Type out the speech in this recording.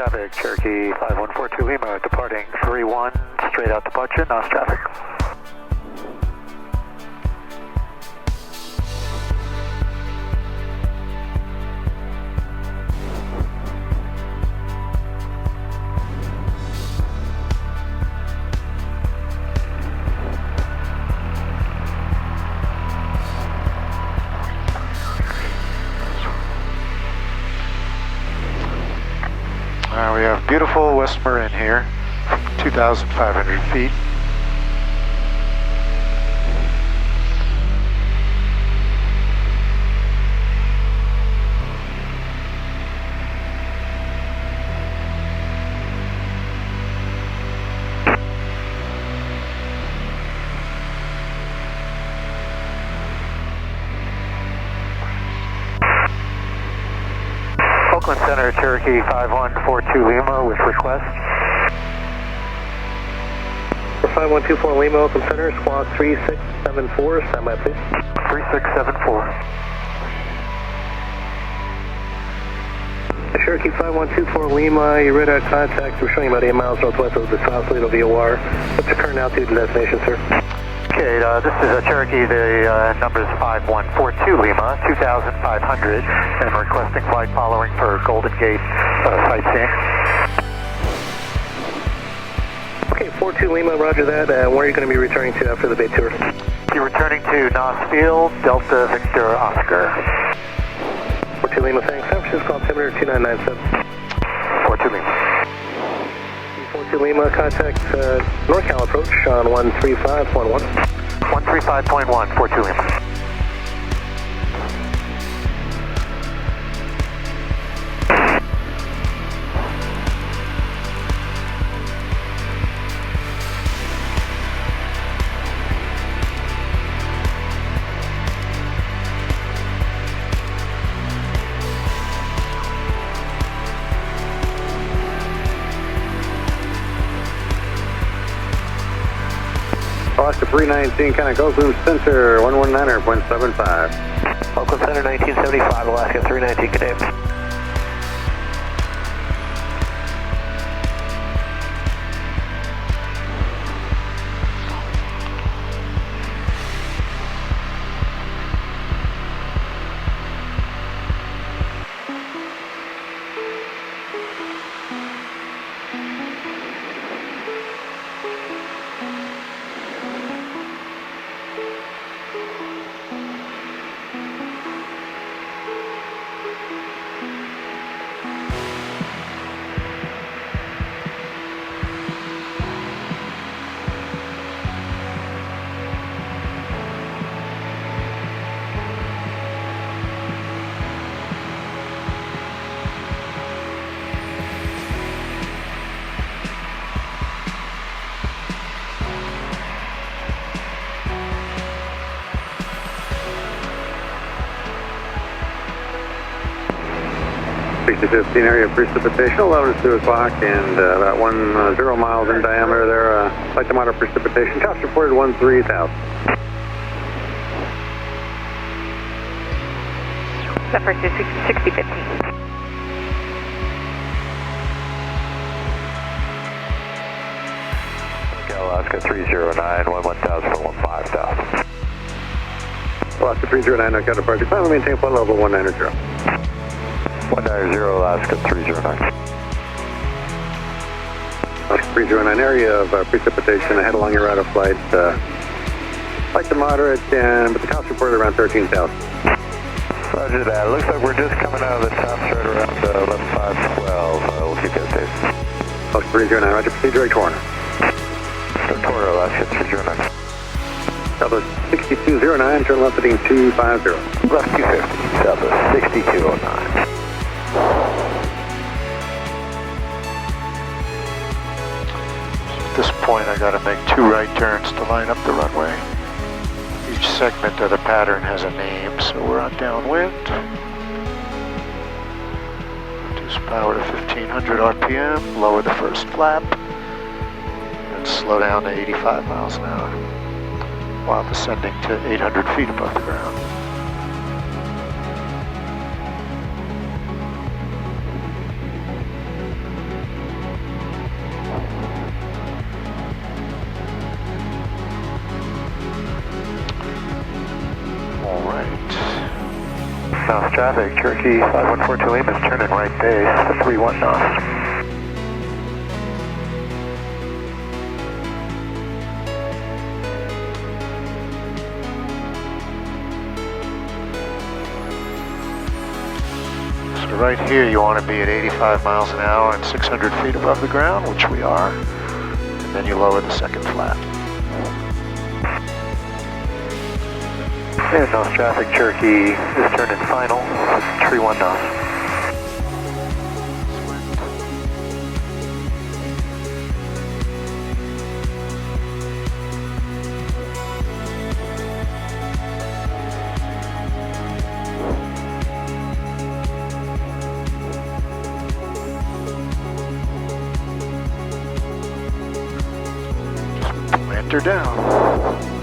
traffic, Cherokee 5142 Lima, departing 31, straight out departure, Gnoss traffic. We have beautiful West Marin here, 2,500 feet. Oakland Center, Cherokee 5142 Lima with request. 5124 Lima, Oakland Center, squawk 3674, stand by please. 3674. Cherokee 5124 Lima, your radar contact, we're showing about 8 miles northwest of the Sausalito VOR. What's the current altitude and destination, sir? Okay, this is Cherokee, the number is 5142 Lima, 2,500, and requesting flight following for Golden Gate sightseeing. Okay, 42 Lima, roger that. Where are you going to be returning to after the Bay tour? You're returning to Gnoss Field, Delta Victor Oscar. 42 Lima, thanks. San Francisco altimeter 2997. 42 Lima. 42 Lima, contact NorCal approach on 135.1. 135.1, 42 Lima. Alaska 319, kind of goes in center, 119.75. Oakland Center 1975, Alaska 319, good day. .15 area of precipitation, 11 to 2 o'clock, and about 10 miles in diameter there. Light to moderate precipitation. Tops reported 13,000. Zephyr 6015. Alaska 309, 11,000 for 15,000. Alaska 309, no counterpart. Climb and maintain flight level 190. 190, Alaska 309. Alaska 309, area of precipitation ahead along your route of flight. Light to moderate, but the tops reported around 13,000. Roger that. Looks like we're just coming out of the tops right around 11,512. We'll keep that safe. Alaska 309, roger. Proceed direct corner. Victoria, Alaska 309. Southwest 6209, turn left heading 250. Left 250, Southwest 6209. At this point, I got to make 2 right turns to line up the runway. Each segment of the pattern has a name, so we're on downwind. Reduce power to 1500 RPM, lower the first flap, and slow down to 85 miles an hour while descending to 800 feet above the ground. Right. Gnoss traffic, Cherokee 5142 Lima is turning right base for 31 knots. So right here you want to be at 85 miles an hour and 600 feet above the ground, which we are. And then you lower the second flap. And Gnoss traffic, Cherokee is turning final with 31 knots. Just plant her down.